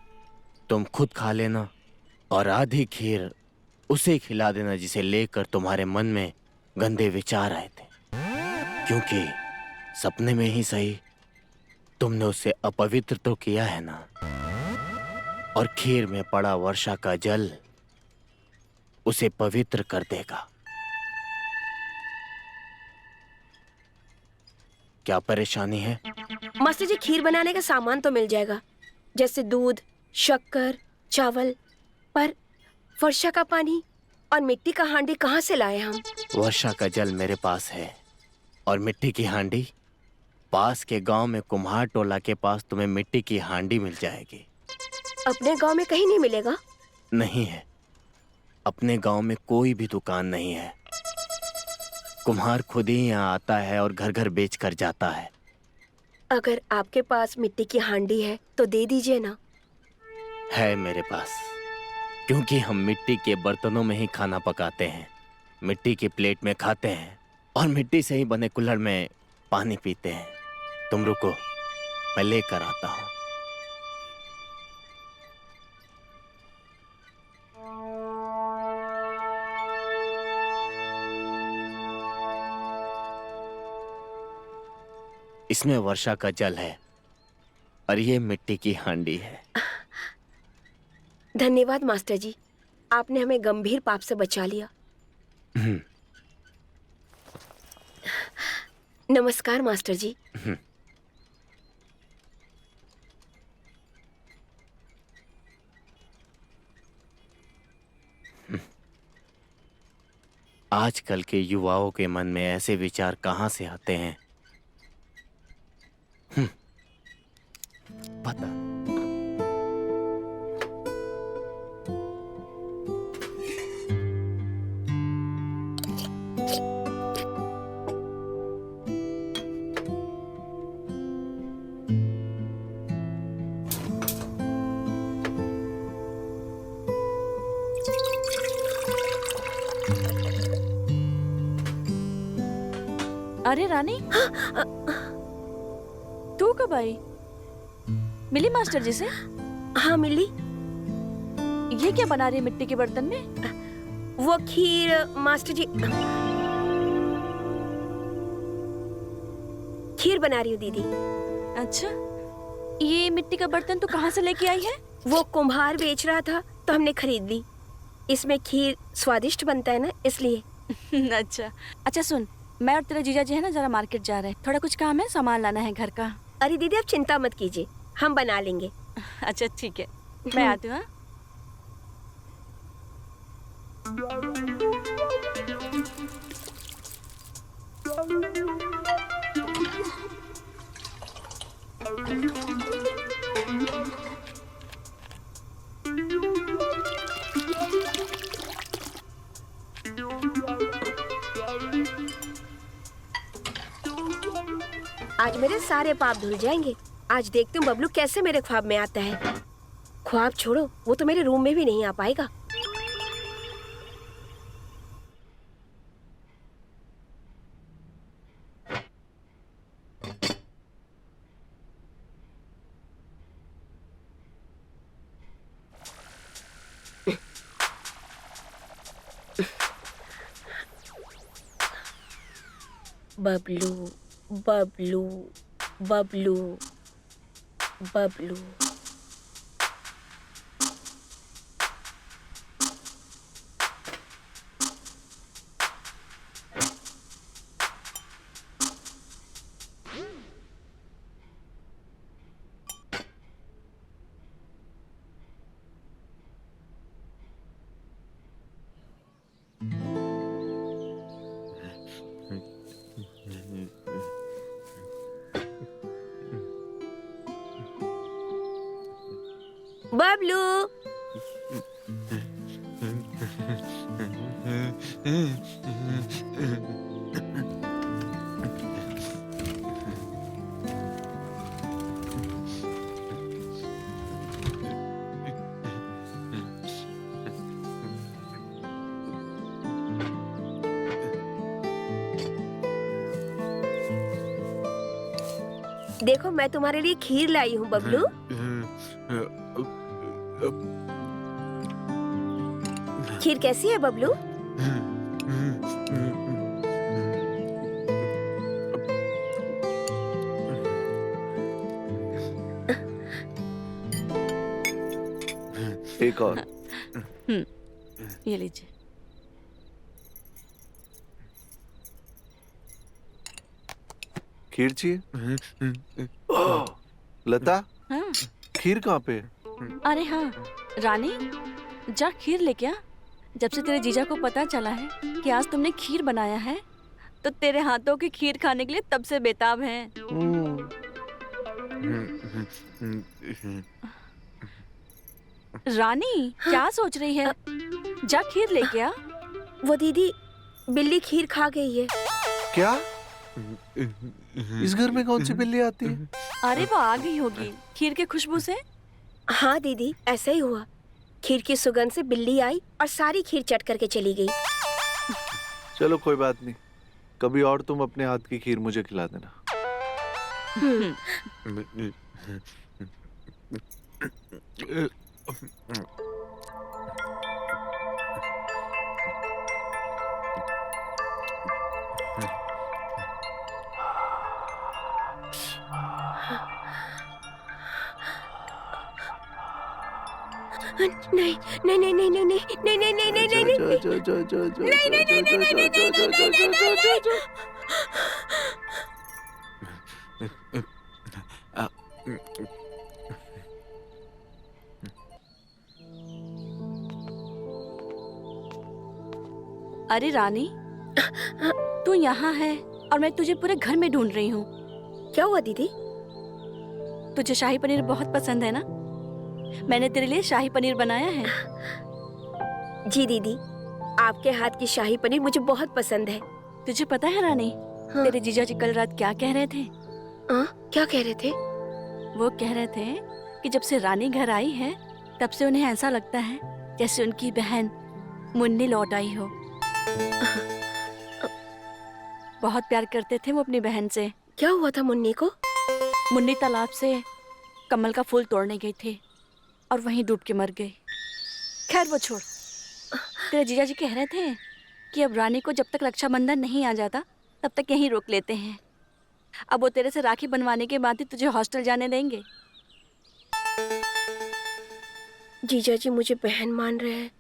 तुम खुद खा लेना और आधी खीर उसे खिला देना जिसे लेकर तुम्हारे मन में गंदे विचार आए थे, क्योंकि सपने में ही सही तुमने उसे अपवित्र तो किया है ना। और खीर में पड़ा वर्षा का जल उसे पवित्र कर देगा। क्या परेशानी है? मास्टर जी, खीर बनाने का सामान तो मिल जाएगा, जैसे दूध, शक्कर, चावल, पर वर्षा का पानी और मिट्टी का हांडी कहाँ से लाए हम? वर्षा का जल मेरे पास है और मिट्टी की हांडी पास के गांव में कुम्हार टोला के पास तुम्हें मिट्टी की हांडी मिल जाएगी। अपने गांव में कहीं नहीं मिलेगा? नहीं है, अपने गांव में कोई भी दुकान नहीं है। कुम्हार खुद ही यहाँ आता है और घर घर बेच कर जाता है। अगर आपके पास मिट्टी की हांडी है तो दे दीजिए ना। है मेरे पास, क्योंकि हम मिट्टी के बर्तनों में ही खाना पकाते हैं, मिट्टी की प्लेट में खाते हैं और मिट्टी से ही बने कुल्हड़ में पानी पीते हैं। तुम रुको, मैं लेकर आता हूँ। इसमें वर्षा का जल है और ये मिट्टी की हांडी है। धन्यवाद मास्टर जी, आपने हमें गंभीर पाप से बचा लिया। नमस्कार मास्टर जी। आजकल के युवाओं के मन में ऐसे विचार कहाँ से आते हैं? पता। अरे रानी, तू कब आई? मिली मास्टर जी से? हाँ मिली। ये क्या बना रही है मिट्टी के बर्तन में? वो खीर मास्टर जी, खीर बना रही हूँ दीदी। अच्छा, ये मिट्टी का बर्तन तू कहाँ से लेके आई है? वो कुम्हार बेच रहा था तो हमने खरीद ली। इसमें खीर स्वादिष्ट बनता है ना, इसलिए। अच्छा सुन, मैं और तेरा जीजा जी है ना जरा मार्केट जा रहे हैं, थोड़ा कुछ काम है, सामान लाना है घर का। अरे दीदी आप चिंता मत कीजिए, हम बना लेंगे। अच्छा ठीक है, मैं आती हूँ। आज मेरे सारे पाप धुल जाएंगे। आज देखती हूँ बबलू कैसे मेरे ख्वाब में आता है। ख्वाब छोड़ो, वो तो मेरे रूम में भी नहीं आ पाएगा। बबलू बबलू बबलू बबलू। बबलू देखो मैं तुम्हारे लिए खीर लाई हूँ बबलू। खीर कैसी है बबलू? एक और। ये लीजिए। खीर चाहिए? ओह, लता, हाँ। खीर कहाँ पे है? अरे हाँ रानी, जा खीर लेके आ। जब से तेरे जीजा को पता चला है कि आज तुमने खीर बनाया है तो तेरे हाथों की खीर खाने के लिए तब से बेताब हैं। रानी क्या सोच रही है? जा खीर लेके आ। वो दीदी बिल्ली खीर खा गई है। क्या? इस घर में कौन सी बिल्ली आती है? अरे वो आ गई होगी खीर के खुशबू से। हाँ दीदी ऐसा ही हुआ। खीर की सुगंध से बिल्ली आई और सारी खीर चट करके चली गई। चलो कोई बात नहीं, कभी और तुम अपने हाथ की खीर मुझे खिला देना। नहीं नहीं नहीं नहीं नहीं नहीं नहीं नहीं नहीं नहीं नहीं। अरे रानी तू यहाँ है और मैं तुझे पूरे घर में ढूंढ रही हूँ। क्या हुआ दीदी? तुझे शाही पनीर बहुत पसंद है ना? मैंने तेरे लिए शाही पनीर बनाया है। जी दीदी, आपके हाथ की शाही पनीर मुझे बहुत पसंद है। तुझे पता है रानी, हाँ। तेरे जीजा जी कल रात क्या कह रहे थे? क्या कह रहे थे? वो कह रहे थे कि जब से रानी घर आई है तब से उन्हें ऐसा लगता है जैसे उनकी बहन मुन्नी लौट आई हो। बहुत प्यार करते थे वो अपनी बहन से। क्या हुआ था मुन्नी को? मुन्नी तालाब से कमल का फूल तोड़ने गई थी और वहीं डूब के मर गई। खैर वो छोड़, तेरे जीजा जी कह रहे थे कि अब रानी को जब तक रक्षाबंधन नहीं आ जाता तब तक यहीं रोक लेते हैं। अब वो तेरे से राखी बनवाने के बाद ही तुझे हॉस्टल जाने देंगे। जीजा जी मुझे बहन मान रहे हैं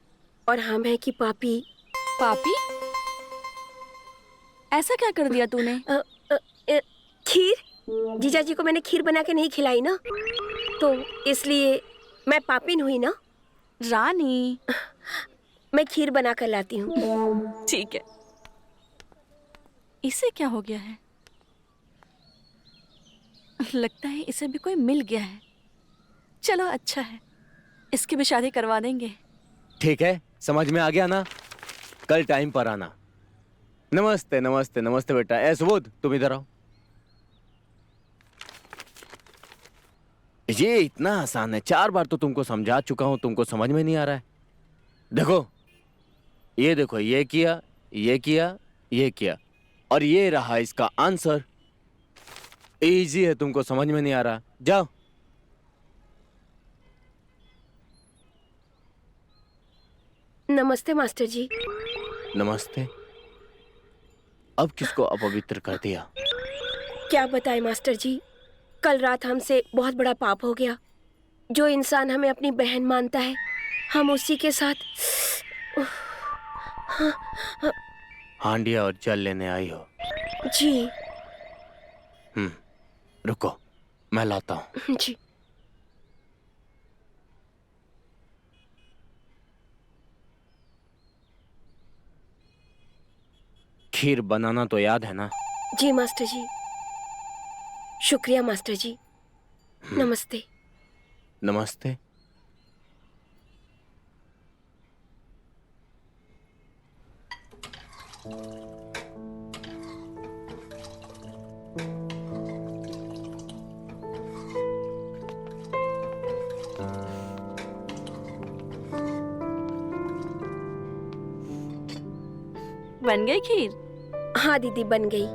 और हम हैं कि पापी। पापी? ऐसा क्या कर दिया तूने? खीर? जीजा जी को मैंने खीर बना के नहीं खिलाई ना, तो इसलिए मैं पापिन हुई ना। रानी मैं खीर बना कर लाती हूँ। ठीक है। इसे क्या हो गया है? लगता है इसे भी कोई मिल गया है। चलो अच्छा है, इसकी भी शादी करवा देंगे। ठीक है, समझ में आ गया ना? कल टाइम पर आना। नमस्ते नमस्ते नमस्ते बेटा। सुबोध तुम इधर आओ। ये इतना आसान है, 4 बार तो तुमको समझा चुका हूं, तुमको समझ में नहीं आ रहा है। देखो ये किया, ये किया, ये किया और ये रहा इसका आंसर। इजी है, तुमको समझ में नहीं आ रहा। जाओ। नमस्ते मास्टर जी। नमस्ते। अब किसको अपवित्र कर दिया? क्या बताएं मास्टर जी, कल रात हमसे बहुत बड़ा पाप हो गया। जो इंसान हमें अपनी बहन मानता है, हम उसी के साथ। हांडिया और जल लेने आई हो? जी। रुको, मैं लाता हूँ। जी। खीर बनाना तो याद है ना? जी मास्टर जी। शुक्रिया मास्टर जी। नमस्ते। नमस्ते। बन गई खीर? हाँ दीदी, बन गई।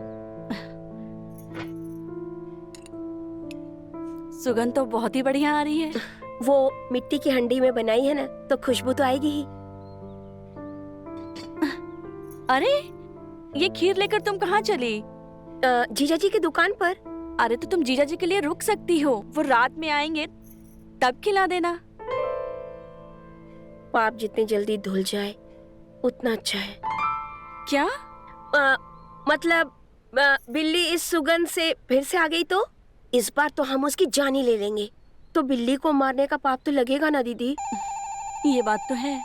सुगंध तो बहुत ही बढ़िया आ रही है। वो मिट्टी की हंडी में बनाई है ना, तो खुशबू तो आएगी ही। अरे, ये खीर लेकर तुम कहाँ चली? जीजा जी की दुकान पर। अरे तो तुम जीजा जी के लिए रुक सकती हो, वो रात में आएंगे तब खिला देना। पाप जितनी जल्दी धुल जाए उतना अच्छा है। क्या? मतलब बिल्ली इस सुगंध से फिर से आ गई तो इस बार तो हम उसकी जान ही ले लेंगे। तो बिल्ली को मारने का पाप तो लगेगा ना दीदी? ये बात तो है।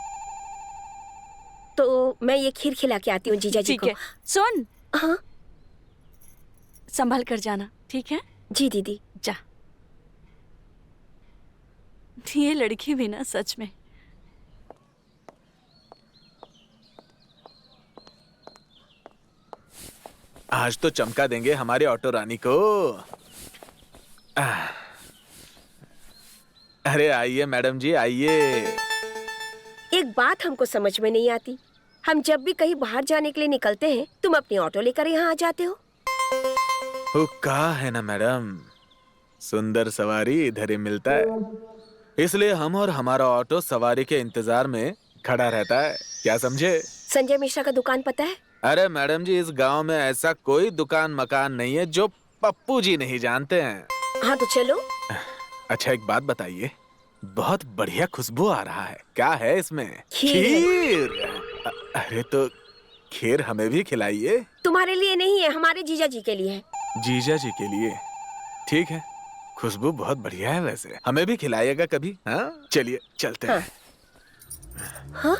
तो मैं ये खीर खिला के आती हूँ जीजा जी को। ठीक है। सुन। हाँ? संभल कर जाना, ठीक है? जी दीदी। जा। ये लड़की भी ना सच में। आज तो चमका देंगे हमारे ऑटो रानी को। अरे आइए मैडम जी, आइए। एक बात हमको समझ में नहीं आती, हम जब भी कहीं बाहर जाने के लिए निकलते हैं, तुम अपनी ऑटो लेकर यहाँ आ जाते हो। हुक्का है ना मैडम, सुंदर सवारी इधर ही मिलता है, इसलिए हम और हमारा ऑटो सवारी के इंतजार में खड़ा रहता है। क्या समझे? संजय मिश्रा का दुकान पता है? अरे मैडम जी, इस गांव में ऐसा कोई दुकान मकान नहीं है जो पप्पू जी नहीं जानते हैं। हाँ तो चलो। अच्छा एक बात बताइए, बहुत बढ़िया खुशबू आ रहा है, क्या है इसमें? खीर। अरे तो खीर हमें भी खिलाइए। तुम्हारे लिए नहीं है, हमारे जीजा जी के लिए है। जीजा जी के लिए? ठीक है, खुशबू बहुत बढ़िया है वैसे, हमें भी खिलाइएगा कभी। हाँ चलिए चलते हैं। हाँ?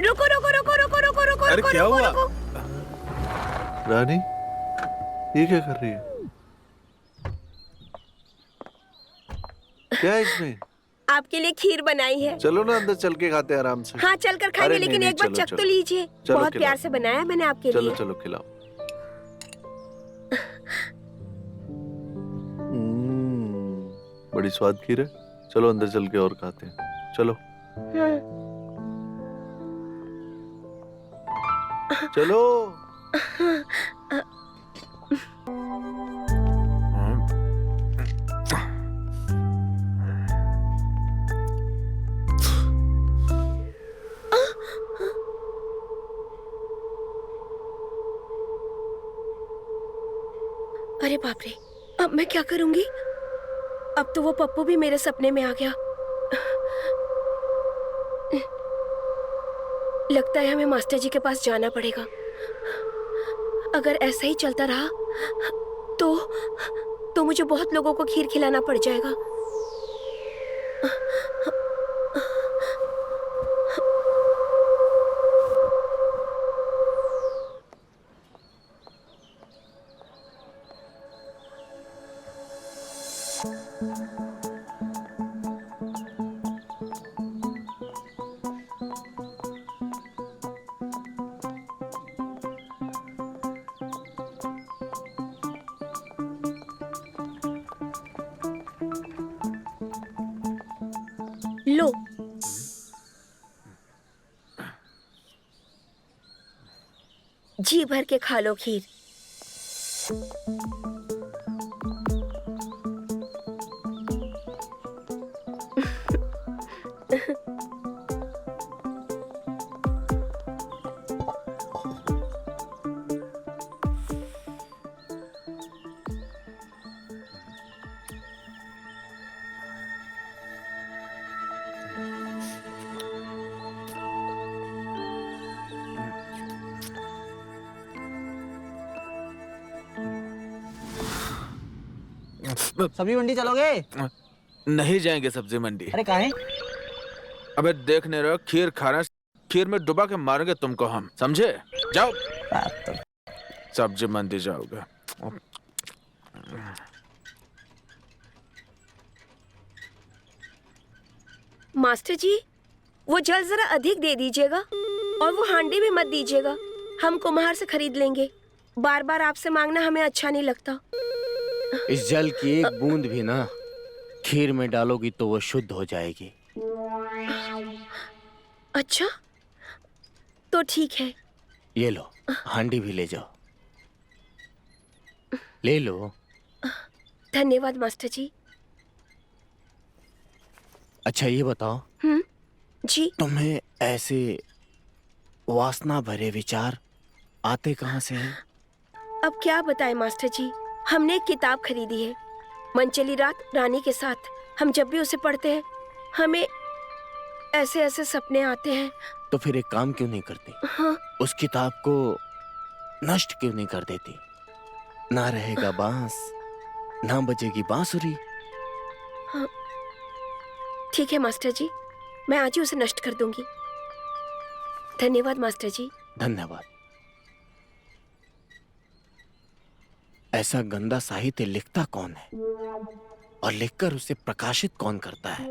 रुको रुको रुको रुको रुको रुको। अरे क्या हुआ? रानी, ये क्या कर रही है? क्या है इसमें? आपके लिए खीर बनाई है। चलो ना अंदर चल के खाते हैं आराम से। हाँ चलकर खाएंगे, अरे लेकिन नहीं, एक बार चलो, चख तो चलो। लीजिए। चलो, बहुत खिलाओ। प्यार से बनाया है मैंने आपके लिए। चलो चलो खिलाओ। बड़ी स्वाद खीर है। चलो अंदर चल के और खाते हैं, चलो। चलो। अरे बाप रे, अब मैं क्या करूंगी? अब तो वो पप्पू भी मेरे सपने में आ गया। लगता है हमें मास्टर जी के पास जाना पड़ेगा। अगर ऐसा ही चलता रहा तो मुझे बहुत लोगों को खीर खिलाना पड़ जाएगा। लो, जी भर के खा लो खीर। सब्जी मंडी चलोगे? नहीं जाएंगे सब्जी मंडी। अरे काहे? अबे देखने रहो, खीर खाना, खीर में डुबा के मारेंगे तुमको हम, समझे? जाओ सब्जी मंडी जाओगे। मास्टर जी, वो जल जरा अधिक दे दीजिएगा और वो हांडी भी मत दीजिएगा। हम कुम्हार से खरीद लेंगे। बार बार आपसे मांगना हमें अच्छा नहीं लगता। इस जल की एक बूंद भी ना खीर में डालोगी तो वो शुद्ध हो जाएगी। अच्छा, तो ठीक है। ये लो, हांडी भी ले जाओ। ले लो। धन्यवाद मास्टर जी। अच्छा ये बताओ, जी, तुम्हें ऐसे वासना भरे विचार आते कहाँ से हैं? अब क्या बताएं मास्टर जी, हमने एक किताब खरीदी है, मनचली रात रानी के साथ। हम जब भी उसे पढ़ते हैं हमें ऐसे ऐसे सपने आते हैं। तो फिर एक काम क्यों नहीं करती? हाँ? उस किताब को नष्ट क्यों नहीं कर देती? ना रहेगा बांस, ना बजेगी बांसुरी। हाँ, ठीक है मास्टर जी, मैं आज ही उसे नष्ट कर दूंगी। धन्यवाद मास्टर जी। धन्यवाद। ऐसा गंदा साहित्य लिखता कौन है और लिखकर उसे प्रकाशित कौन करता है?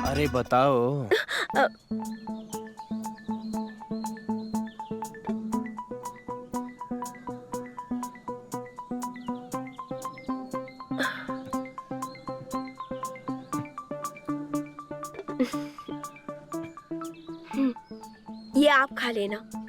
अरे बताओ। ये आप खा लेना।